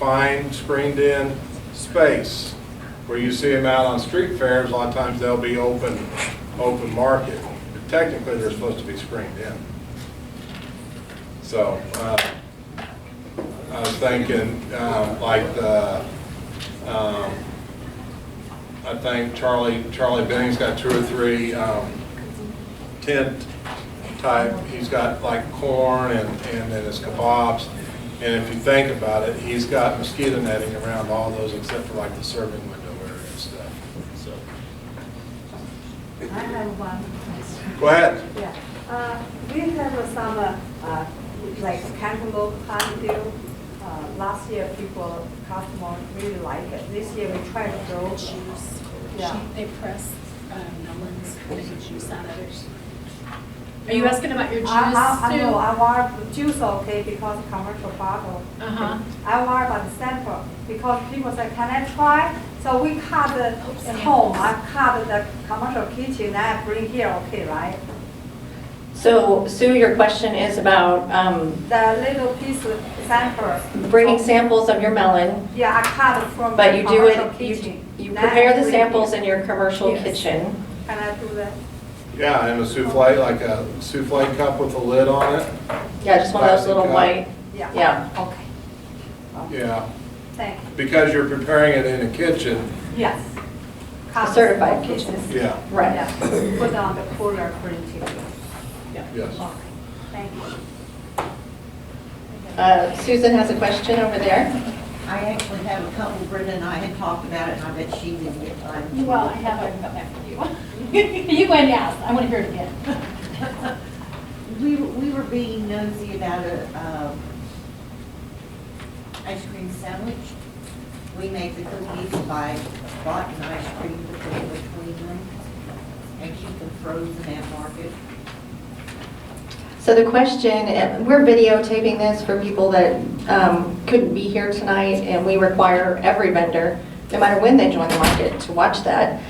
confined, screened-in space. Where you see them out on street fairs, a lot of times they'll be open market. But technically, they're supposed to be screened in. So I was thinking like the. I think Charlie Benning's got 2 or 3 tent type. He's got like corn and then his kebabs. And if you think about it, he's got mosquito netting around all those except for like the serving window area and stuff. So. I have one question. Go ahead. Yeah. We have some like cantaloupe honeydew. Last year, customers really like it. This year, we tried to grow Juice. Yeah. They press melons, make juice out of it. Are you asking about your juice I know, too? I want juice okay because commercial bottle. I want about the sample because people say, can I try? So we cut the home, I cut the commercial kitchen, I bring here, okay, right? So, Sue, your question is about The little piece of sample. bringing samples of your melon, Yeah, I cut it from but the you do commercial it, kitchen. you Then I prepare the bring samples it. in your commercial Yes. kitchen. Can I do that? Yeah, and a souffle, like a souffle cup with a lid on it. Yeah, just one of those Plastic little cup. white, Yeah. yeah. Okay. Yeah, Thank you. because you're preparing it in a kitchen. Yes. A certified kitchen. Yeah, Right. Yeah, put on the cooler printing. yes. Okay, thank you. Susan has a question over there. I actually have a couple, Brenda and I had talked about it, and I bet she didn't get time. Well, I haven't got back with you. You go ahead and ask. I want to hear it again. We were being nosy about a ice cream sandwich. We make the cookies by bought an ice cream to put in between them and keep them frozen at market. So the question, and we're videotaping this for people that couldn't be here tonight, and we require every vendor, no matter when they join the market, to watch that.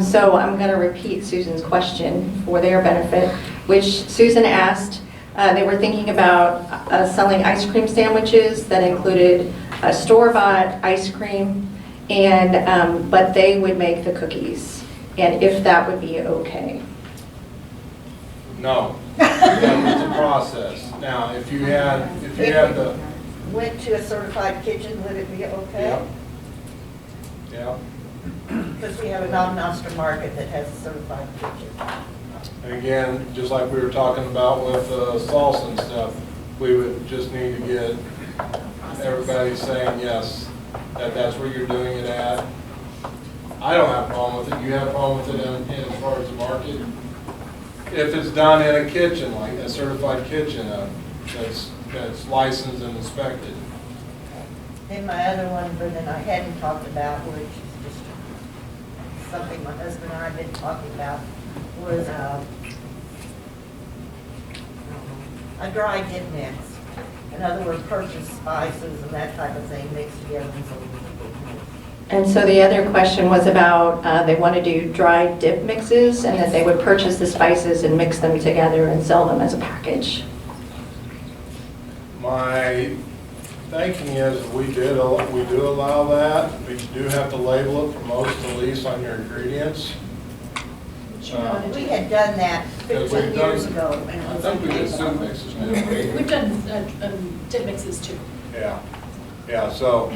So I'm going to repeat Susan's question for their benefit, which Susan asked. They were thinking about selling ice cream sandwiches that included store-bought ice cream, and but they would make the cookies, and if that would be okay. No, it's a process. Now, if you had the, Went to a certified kitchen, would it be okay? yeah. Because we have a non-master market that has a certified kitchen. And again, just like we were talking about with salsa and stuff, we would just need to get everybody saying yes, that's where you're doing it at. I don't have a problem with it. You have a problem with it in as far as the market? If it's done in a kitchen, like a certified kitchen, that's licensed and inspected. And my other one, Brenda and I hadn't talked about, which is just something my husband and I have been talking about, was a dry dip mix. In other words, purchase spices and that type of thing mixed together and sold as a dip mix. And so the other question was about, they want to do dry dip mixes, and that they would purchase the spices and mix them together and sell them as a package. My thinking is we do allow that, but you do have to label it, promote the lease on your ingredients. We had done that Because 15 we've done- years ago. And it I was think we did okay. soup mixes now. We've done dip mixes too. Yeah, so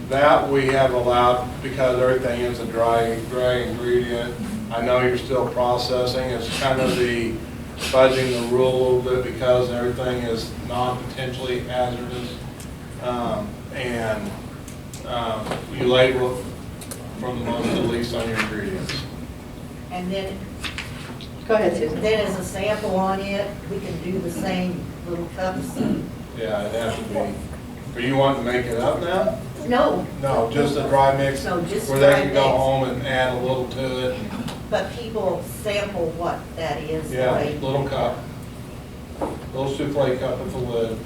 that we have allowed because everything is a dry ingredient. I know you're still processing. It's kind of the fudging the rule a little bit because everything is non-potentially hazardous. And you label it from the most to the least on your ingredients. And then Go ahead, Susan. Then as a sample on it, we can do the same little cups. Yeah, it'd have to be. Are you wanting to make it up now? No, No, just a dry mix No, just where they dry can go mix. home and add a little to it. but people sample what that is. Yeah, like- little cup. Little souffle cup with a lid.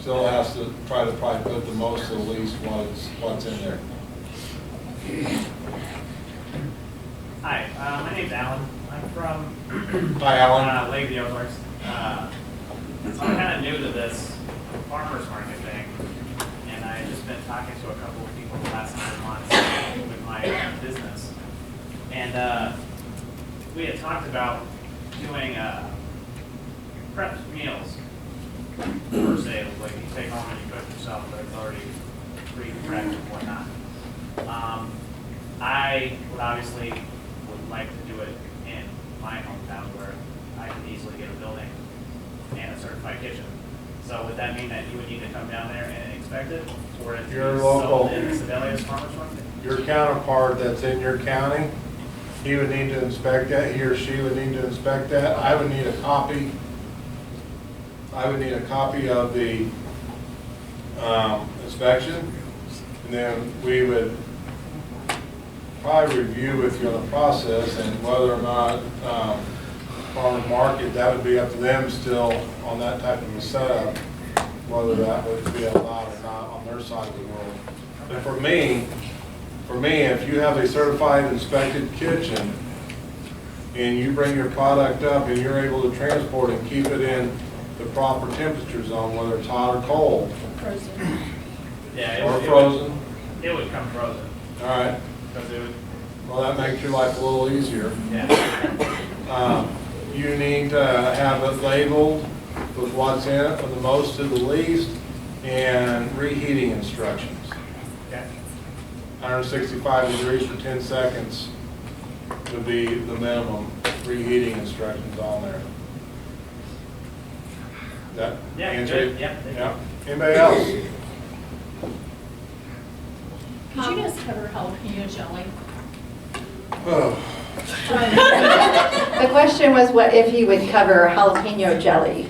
Still has to try to probably put the most to the least what's in there. Hi, my name's Alan. I'm from Hi, Alan. Lake of the Ozarks. So I'm kind of new to this farmer's market thing. talking to a couple of people the last couple of months with my business. And we had talked about doing prepped meals per se, like you take home and you cook yourself, but it's already pre-prepped and whatnot. I would obviously like to do it in my hometown where I can easily get a building and a certified kitchen. So would that mean that you would need to come down there and inspect it? Or if Your you local- sold in the Sibelius Farmers Market? Your counterpart that's in your county, he would need to inspect that, he or she would need to inspect that. I would need a copy. I would need a copy of the inspection, and then we would probably review with you on the process and whether or not farmers market, that would be up to them still on that type of a setup, whether that would be allowed or not on their side of the world. But for me, if you have a certified inspected kitchen and you bring your product up and you're able to transport and keep it in the proper temperature zone, whether it's hot or cold, Frozen. Yeah, or frozen, It would come frozen, all right, because it would, well, that makes your life a little easier. yeah. You need to have it labeled with what's in it from the most to the least and reheating instructions. Okay. 165 degrees for 10 seconds would be the minimum reheating instructions on there. That Yeah, answer good. it? Yeah. Yeah. Anybody else? Could you guys cover jalapeno jelly? Oh, The question was what if he would cover jalapeno jelly?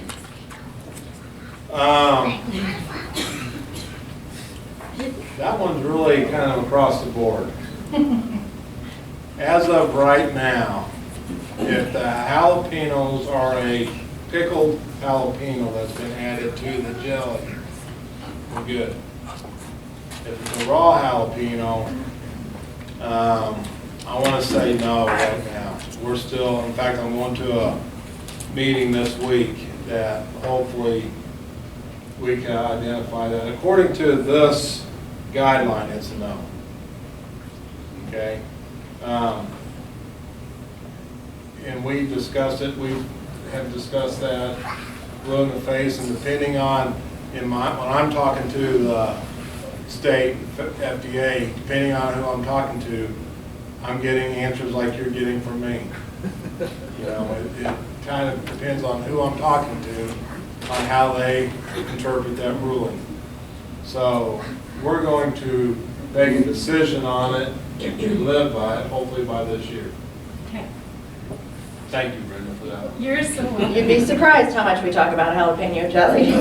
That one's really kind of across the board. As of right now, if the jalapenos are a pickled jalapeno that's been added to the jelly, we're good. If it's a raw jalapeno, I want to say no right now. We're still, in fact, I'm going to a meeting this week that hopefully we can identify that. According to this guideline, it's a no. Okay? And we discussed it, we have discussed that, blue in the face, and depending on, when I'm talking to the state FDA, depending on who I'm talking to, I'm getting answers like you're getting from me. You know, it kind of depends on who I'm talking to, on how they interpret that ruling. So we're going to make a decision on it and live by it, hopefully by this year. Okay. Thank you, Brenda, for that. You're so welcome. You'd be surprised how much we talk about jalapeno jelly.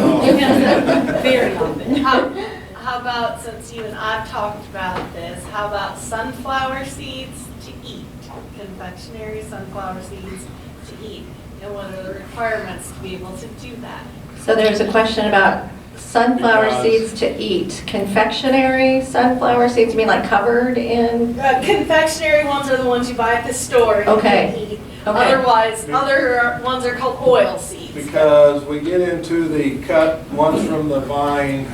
Very often. How about, since you and I've talked about this, how about sunflower seeds to eat? Confectionery sunflower seeds to eat? And what are the requirements to be able to do that? So there's a question about sunflower Because- seeds to eat. Confectionery sunflower seeds, you mean like covered in? Confectionery ones are the ones you buy at the store and Okay. you can eat. Okay. Otherwise, other ones are called oil seeds. Because we get into the cut ones from the vine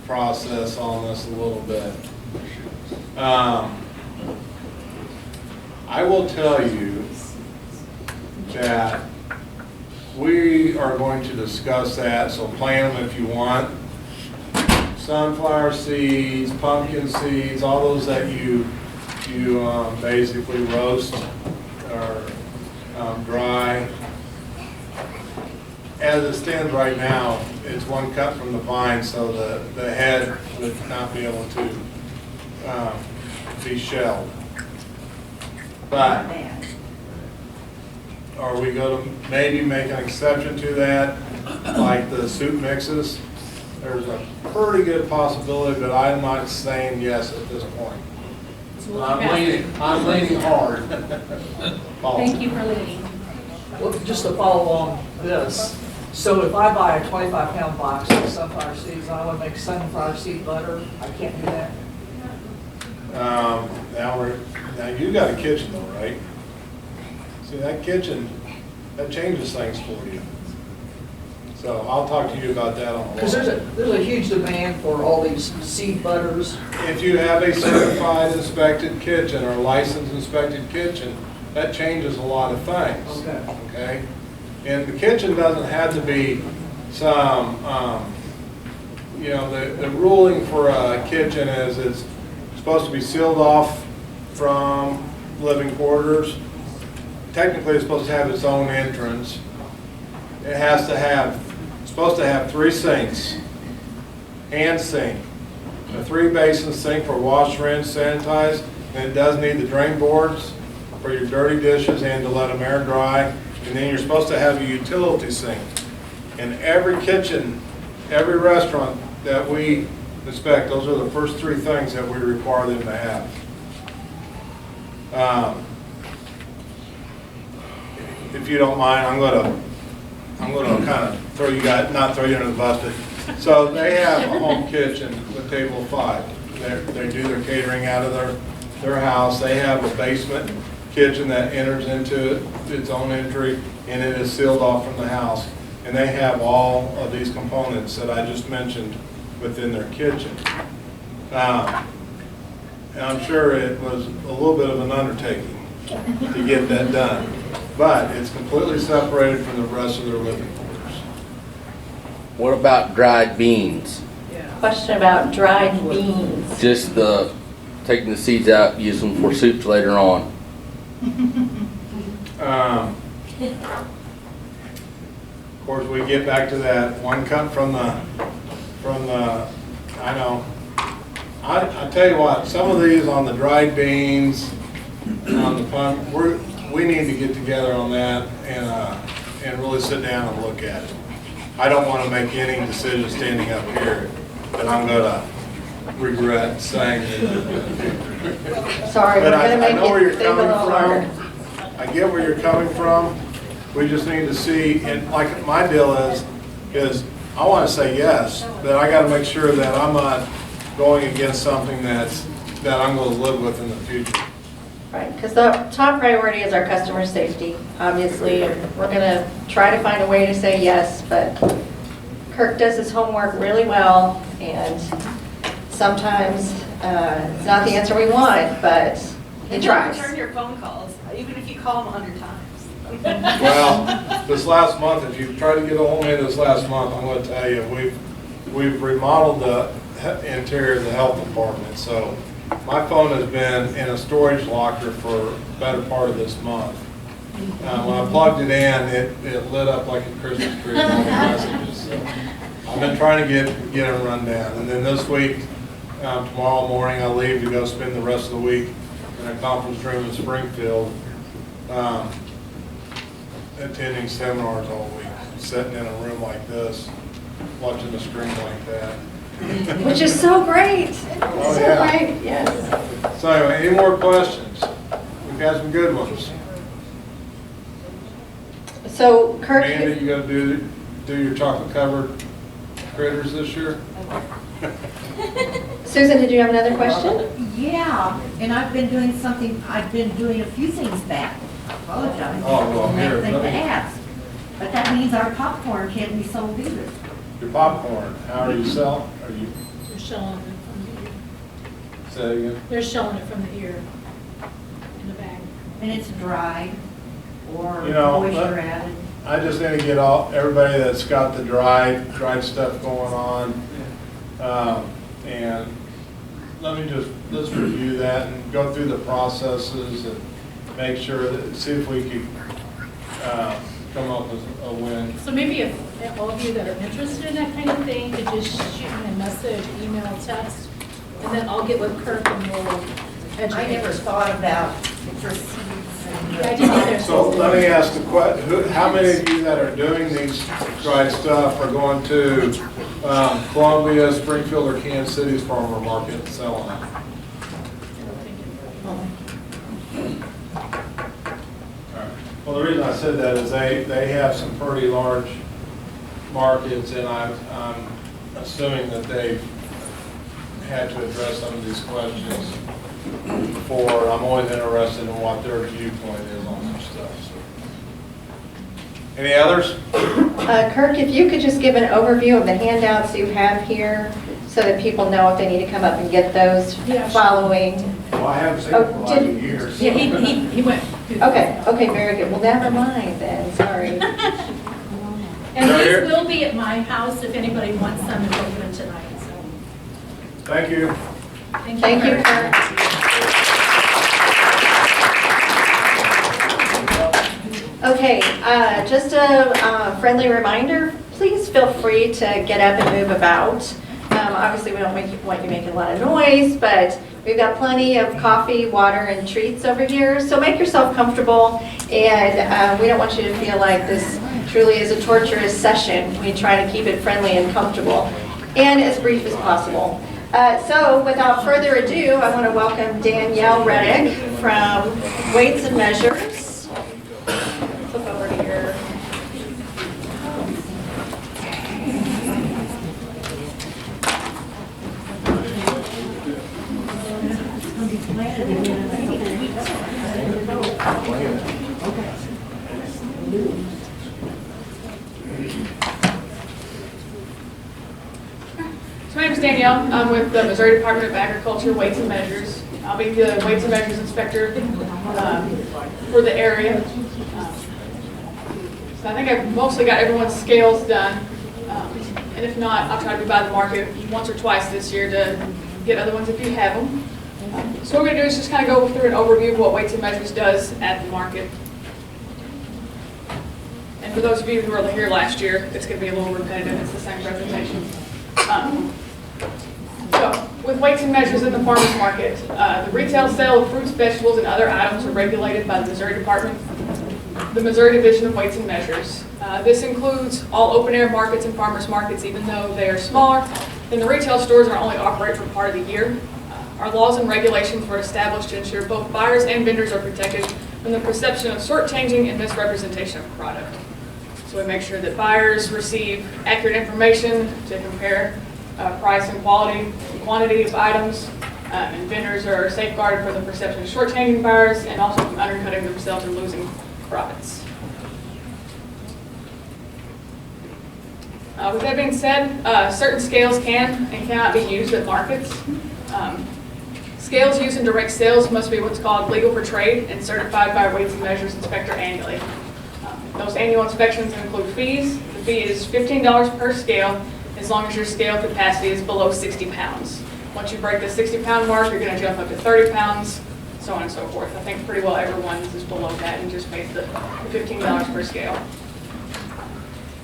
process on this a little bit. I will tell you that we are going to discuss that, so plan them if you want. Sunflower seeds, pumpkin seeds, all those that you basically roast or dry. As it stands right now, it's one cut from the vine, so the head would not be able to be shelled. But are we going to maybe make an exception to that, like the soup mixes? There's a pretty good possibility, but I'm not saying yes at this point. I'm leaning hard. Paul. Thank you for leading. Well, just to follow along this, so if I buy a 25-pound box of sunflower seeds and I want to make sunflower seed butter, I can't do that? Now you got a kitchen though, right? See, that kitchen, that changes things for you. So I'll talk to you about that on the Because there's a huge demand for all these seed butters. If you have a certified inspected kitchen or licensed inspected kitchen, that changes a lot of things. Okay. Okay? And the kitchen doesn't have to be some, the ruling for a kitchen is it's supposed to be sealed off from living quarters. Technically, it's supposed to have its own entrance. It has to have, it's supposed to have 3 sinks, hand sink, a 3-basin sink for wash, rinse, sanitize, and it does need the drain boards for your dirty dishes and to let them air dry. And then you're supposed to have a utility sink. In every kitchen, every restaurant that we inspect, those are the first 3 things that we require them to have. If you don't mind, I'm gonna kind of throw you guys, not throw you under the bus, but, so they have a home kitchen with table of 5. They do their catering out of their house. They have a basement kitchen that enters into its own entry, and it is sealed off from the house. And they have all of these components that I just mentioned within their kitchen. And I'm sure it was a little bit of an undertaking to get that done. But it's completely separated from the rest of their living quarters. What about dried beans? Question about dried beans. Just taking the seeds out, use them for soups later on. Of course, we get back to that 1 cup from the, I know. I tell you what, some of these on the dried beans, on the pumpkin, we need to get together on that and really sit down and look at it. I don't want to make any decision standing up here that I'm going to regret saying that. Sorry, we're But going to I make know where it you're think a little coming harder. from. I get where you're coming from. We just need to see, and like my deal is I want to say yes, but I got to make sure that I'm not going against something that I'm going to live with in the future. Right, because the top priority is our customer safety, obviously, and we're going to try to find a way to say yes, but Kirk does his homework really well, and sometimes it's not the answer we want, but he And tries. Return your phone calls, even if you call them 100 times. Well, this last month, if you've tried to get a hold of me this last month, I'm going to tell you, we've remodeled the interior of the health department, so my phone has been in a storage locker for the better part of this month. When I plugged it in, it lit up like a Christmas tree with all the messages. So I've been trying to get them run down. And then this week, tomorrow morning, I leave to go spend the rest of the week in a conference room in Springfield, attending seminars all week, sitting in a room like this, watching the screen like that. Which is so great. Oh, So yeah. great, yes. So anyway, any more questions? We've had some good ones. So Kirk, Amanda, you gonna do your chocolate covered critters this year? Susan, did you have another question? Yeah, and I've been doing a few things bad. I apologize. Oh, well, here, I think let to me- ask. But that means our popcorn can't be sold either. Your popcorn, how are you selling? Are you, They're showing it from the ear. say it again? They're showing it from the ear in the bag. And it's dried or You know, moisture added. I just need to get everybody that's got the dried stuff going on. And let's review that and go through the processes and make sure that, see if we can come up with a win. So maybe if all of you that are interested in that kind of thing could just shoot me a message, email, text, and then I'll get with Kirk and we'll educate. I never thought about the seeds and. Yeah, I didn't either. So let me ask the question, how many of you that are doing these dried stuff are going to Columbia, Springfield, or Kansas City's farmer market and selling it? Well, the reason I said that is they have some pretty large markets, and I'm assuming that they've had to address some of these questions before. I'm always interested in what their viewpoint is on this stuff. So. Any others? Kirk, if you could just give an overview of the handouts you have here so that people know if they need to come up and get those Yeah, sure. following. Well, I haven't seen Oh, it for like did- years. Yeah, he went. Okay, very good. Well, never mind then, sorry. And Right these here. will be at my house if anybody wants them to open tonight, so. Thank you. Thank you, Kurt. Kirk. Okay, just a friendly reminder, please feel free to get up and move about. Obviously, we don't want you making a lot of noise, but we've got plenty of coffee, water, and treats over here, so make yourself comfortable, and we don't want you to feel like this truly is a torturous session. We try to keep it friendly and comfortable, and as brief as possible. So without further ado, I want to welcome Danielle Reddick from Weights and Measures. Flip over to your. So my name is Danielle. I'm with the Missouri Department of Agriculture Weights and Measures. I'll be the Weights and Measures Inspector for the area. So I think I've mostly got everyone's scales done. And if not, I'll try to be by the market once or twice this year to get other ones if you have them. So what we're going to do is just kind of go through an overview of what Weights and Measures does at the market. And for those of you who were here last year, it's going to be a little repetitive. It's the same presentation. So, with Weights and Measures in the farmer's market, the retail sale of fruits, vegetables, and other items are regulated by the Missouri Department, the Missouri Division of Weights and Measures. This includes all open-air markets and farmers markets, even though they are smaller, then the retail stores are only operate for part of the year. Our laws and regulations were established to ensure both buyers and vendors are protected from the perception of shortchanging and misrepresentation of product. So we make sure that buyers receive accurate information to compare price and quality and quantity of items, and vendors are safeguarded from the perception of shortchanging buyers and also from undercutting themselves and losing profits. With that being said, certain scales can and cannot be used at markets. Scales used in direct sales must be what's called legal for trade and certified by a Weights and Measures Inspector annually. Those annual inspections include fees. The fee is $15 per scale as long as your scale capacity is below 60 pounds. Once you break the 60-pound mark, you're going to jump up to 30 pounds, so on and so forth. I think pretty well everyone's is below that and just pays the $15 per scale.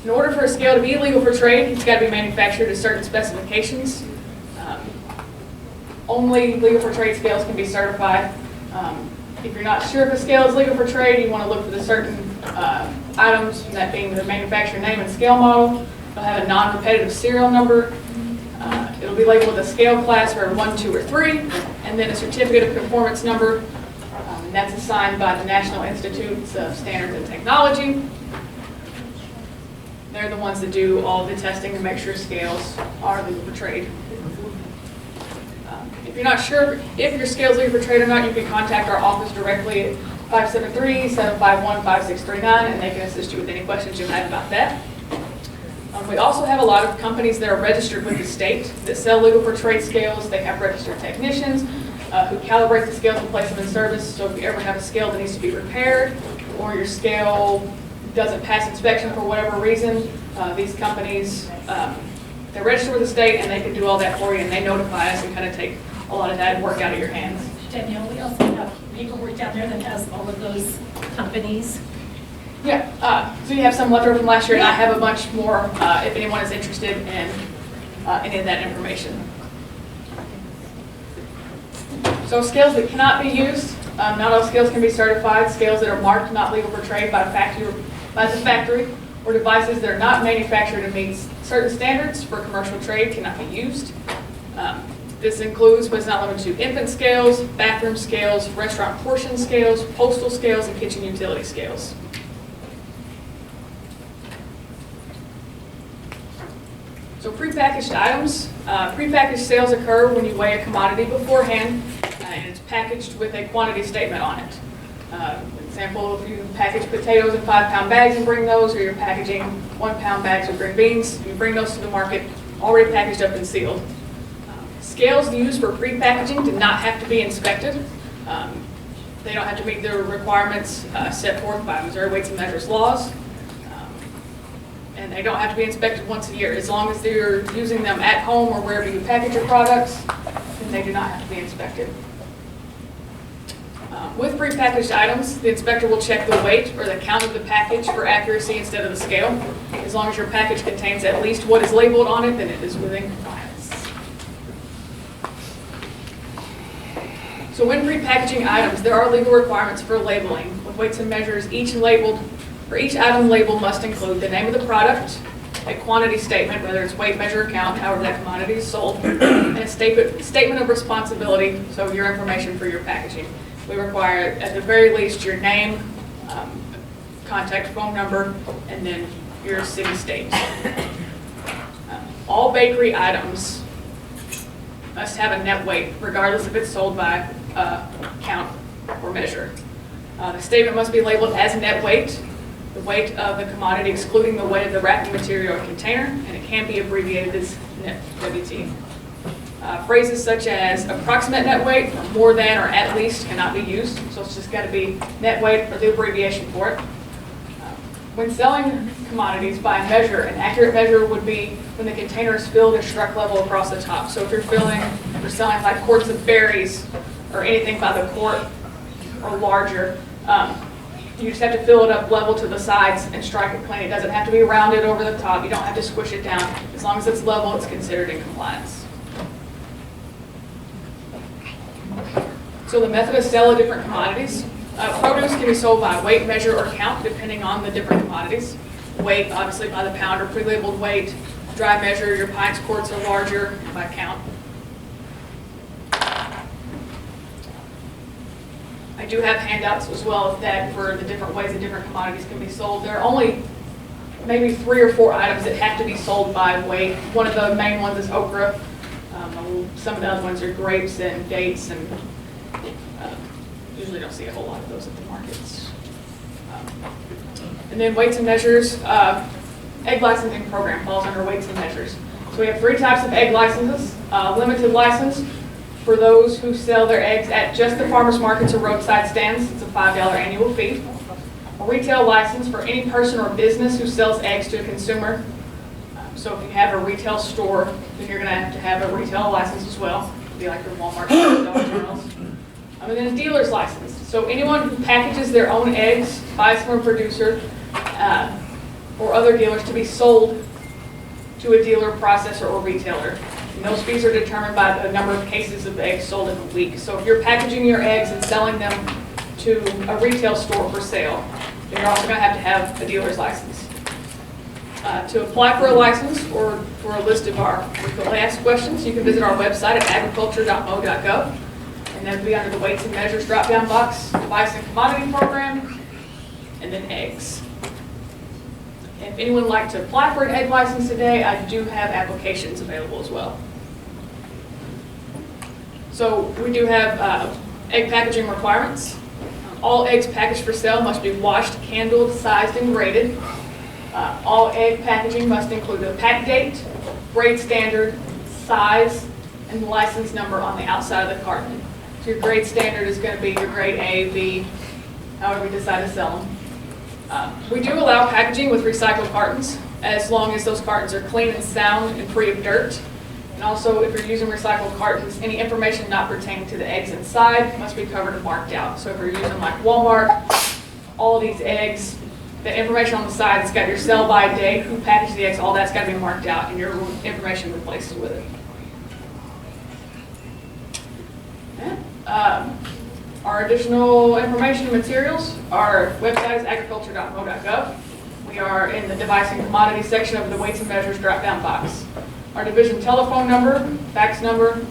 In order for a scale to be legal for trade, it's got to be manufactured to certain specifications. Only legal for trade scales can be certified. If you're not sure if a scale is legal for trade, you want to look for the certain items, that being the manufacturer name and scale model. It'll have a non-repetitive serial number. It'll be labeled with a scale class for 1, 2, or 3, and then a certificate of conformance number. And that's assigned by the National Institutes of Standards and Technology. They're the ones that do all the testing to make sure scales are legal for trade. If you're not sure if your scale is legal for trade or not, you can contact our office directly at 573-751-5639, and they can assist you with any questions you have about that. We also have a lot of companies that are registered with the state that sell legal for trade scales. They have registered technicians who calibrate the scales and place them in service. So if you ever have a scale that needs to be repaired or your scale doesn't pass inspection for whatever reason, these companies, they're registered with the state and they can do all that for you, and they notify us and kind of take a lot of that work out of your hands. Danielle, we also have paperwork down there that has all of those companies. Yeah, so you have some left over from last year, and I have a bunch more if anyone is interested in any of that information. So scales that cannot be used, not all scales can be certified. Scales that are marked not legal for trade by the factory, or devices that are not manufactured to meet certain standards for commercial trade cannot be used. This includes, but is not limited to, infant scales, bathroom scales, restaurant portion scales, postal scales, and kitchen utility scales. So prepackaged items. Prepackaged sales occur when you weigh a commodity beforehand and it's packaged with a quantity statement on it. example, if you package potatoes in 5-pound bags and bring those, or you're packaging 1-pound bags of green beans, you bring those to the market already packaged up and sealed. Scales used for pre-packaging do not have to be inspected. They don't have to meet the requirements set forth by Missouri Weights and Measures laws. And they don't have to be inspected once a year. As long as you're using them at home or wherever you package your products, then they do not have to be inspected. With prepackaged items, the inspector will check the weight or the count of the package for accuracy instead of the scale. As long as your package contains at least what is labeled on it, then it is within compliance. So when prepackaging items, there are legal requirements for labeling. With Weights and Measures, each item labeled must include the name of the product, a quantity statement, whether it's weight, measure, or count, however that commodity is sold, and a statement of responsibility, so your information for your packaging. We require, at the very least, your name, contact phone number, and then your city, state. All bakery items must have a net weight, regardless if it's sold by count or measure. The statement must be labeled as net weight, the weight of the commodity excluding the weight of the wrapping material or container, and it can be abbreviated as net WT. Phrases such as approximate net weight, or more than, or at least cannot be used, so it's just got to be net weight or the abbreviation for it. When selling commodities by measure, an accurate measure would be when the container is filled and struck level across the top. So if you're selling like quarts of berries or anything by the quart or larger, you just have to fill it up level to the sides and strike it plain. It doesn't have to be rounded over the top. You don't have to squish it down. As long as it's level, it's considered in compliance. So the method of sale of different commodities. Produce can be sold by weight, measure, or count, depending on the different commodities. Weight, obviously, by the pound or pre-labeled weight. Dry measure, your pints, quarts are larger, by count. I do have handouts as well that for the different ways that different commodities can be sold. There are only maybe 3 or 4 items that have to be sold by weight. One of the main ones is okra. Some of the other ones are grapes and dates, and usually don't see a whole lot of those at the markets. And then Weights and Measures, egg licensing program falls under Weights and Measures. So we have 3 types of egg licenses. Limited license for those who sell their eggs at just the farmers markets or roadside stands. It's a $5 annual fee. A retail license for any person or business who sells eggs to a consumer. So if you have a retail store, then you're going to have a retail license as well. It'd be like your Walmart, Dollar Generals. And then a dealer's license. So anyone who packages their own eggs, buys from a producer, or other dealers to be sold to a dealer, processor, or retailer. And those fees are determined by the number of cases of eggs sold in a week. So if you're packaging your eggs and selling them to a retail store for sale, then you're also going to have a dealer's license. To apply for a license or for a list of our frequently asked questions, you can visit our website at agriculture.mo.gov. And then be under the Weights and Measures drop-down box, Device and Commodity Program, and then eggs. If anyone would like to apply for an egg license today, I do have applications available as well. So we do have egg packaging requirements. All eggs packaged for sale must be washed, candled, sized, and graded. All egg packaging must include a pack date, grade standard, size, and the license number on the outside of the carton. So your grade standard is going to be your grade A, B, however we decide to sell them. We do allow packaging with recycled cartons as long as those cartons are clean and sound and free of dirt. And also, if you're using recycled cartons, any information not pertaining to the eggs inside must be covered and marked out. So if you're using like Walmart, all these eggs, the information on the side that's got your sell by date, who packaged the eggs, all that's got to be marked out and your information replaced with it. Our additional information and materials, our website is agriculture.mo.gov. We are in the Device and Commodity section of the Weights and Measures drop-down box. Our division telephone number, fax number,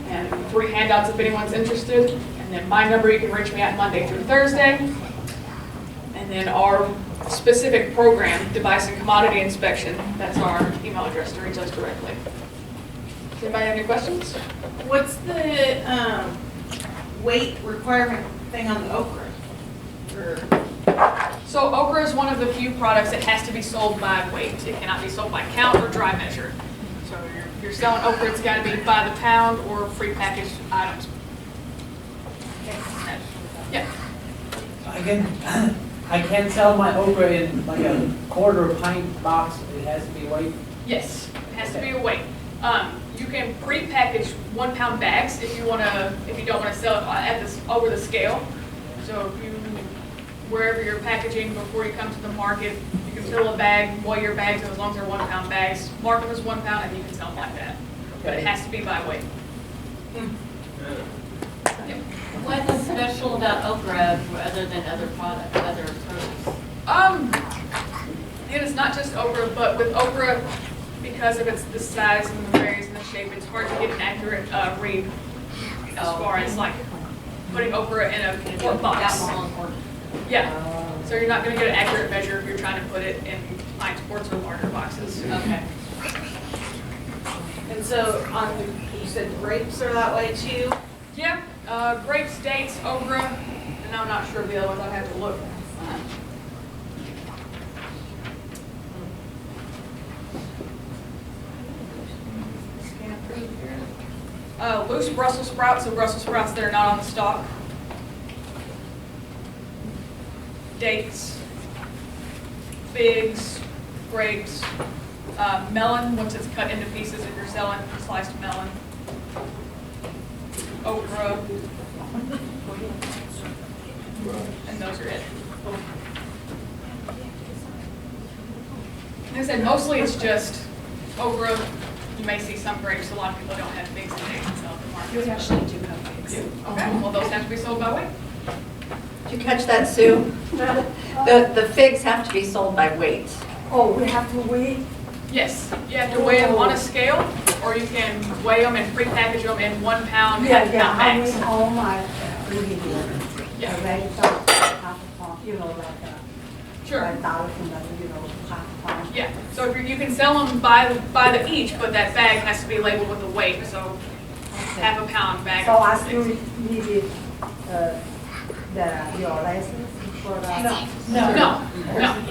and 3 handouts if anyone's interested. And then my number, you can reach me at Monday through Thursday. And then our specific program, Device and Commodity Inspection, that's our email address to reach us directly. Does anybody have any questions? What's the weight requirement thing on the okra? So okra is one of the few products that has to be sold by weight. It cannot be sold by count or dry measure. So you're selling okra, it's got to be by the pound or prepackaged items. Yeah. I can sell my okra in like a quarter pint box. It has to be weighed. Yes, it has to be a weight. You can pre-package 1 pound bags if you don't want to sell it at this over the scale. So if you, wherever you're packaging before you come to the market, you can fill a bag, weigh your bags, and as long as they're 1 pound bags, mark them as 1 pound, and you can sell them like that. But it has to be by weight. Yep. What's special about okra other than other products, other produce? It is not just okra, but with okra, because of the size and the berries and the shape, it's hard to get an accurate read as far as like putting okra in a quart box. Yeah, so you're not going to get an accurate measure if you're trying to put it in pint quarts or larger boxes. Okay. And so you said grapes are that way too? Yeah, grapes, dates, okra, and I'm not sure of the other ones. I'd have to look. Loose Brussels sprouts, so Brussels sprouts that are not on the stalk. Dates, figs, grapes, melon, once it's cut into pieces if you're selling sliced melon. Okra. And those are it. Like I said, mostly it's just okra. You may see some grapes. A lot of people don't have figs and dates and sell at the market. You actually do have figs. Okay, well, those have to be sold by weight. Did you catch that, Sue? The figs have to be sold by weight. Oh, we have to wait. Yes, you have to weigh them on a scale, or you can weigh them and pre-package them in 1 pound, Yeah, half yeah, pound I bags. mean, all my ingredients. Yeah. Already done, half a pound, like Sure. 1,000, half a pound. Yeah, so if you can sell them by the each, but that bag has to be labeled with the weight, so half a pound bag. So I of still figs. needed, your license for the. No.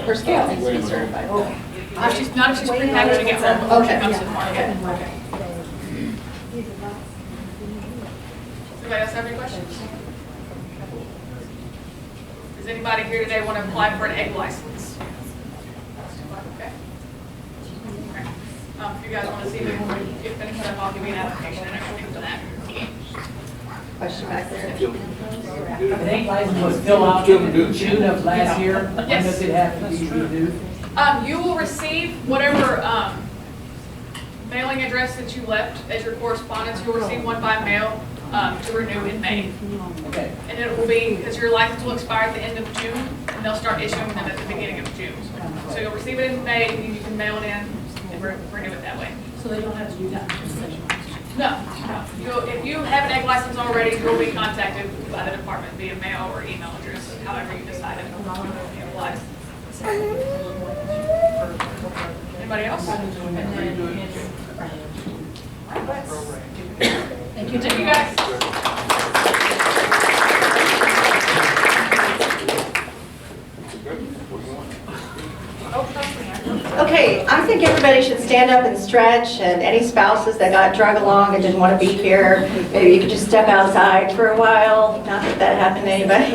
Her scale needs to be certified. Okay. Not if she's pre-packaging it home before she Okay. comes to the market. Anybody else have any questions? Does anybody here today want to apply for an egg license? Okay. If you guys want to see me when we get finished up, I'll give you an application and everything for that. Question back there. The egg license was filled out in June of last year. When Yes. does it have to be renewed? You will receive whatever mailing address that you left as your correspondence. You'll receive one by mail to renew in May. Okay. And it will be, because your license will expire at the end of June, and they'll start issuing them at the beginning of June. So you'll receive it in May, and you can mail it in and renew it that way. So they don't have to do that. No. If you have an egg license already, you'll be contacted by the department via mail or email address, however you decide it applies. Anybody else? Thank you. Thank you, guys. Okay, I think everybody should stand up and stretch, and any spouses that got drug along and didn't want to be here, maybe you could just step outside for a while. Not that that happened to anybody.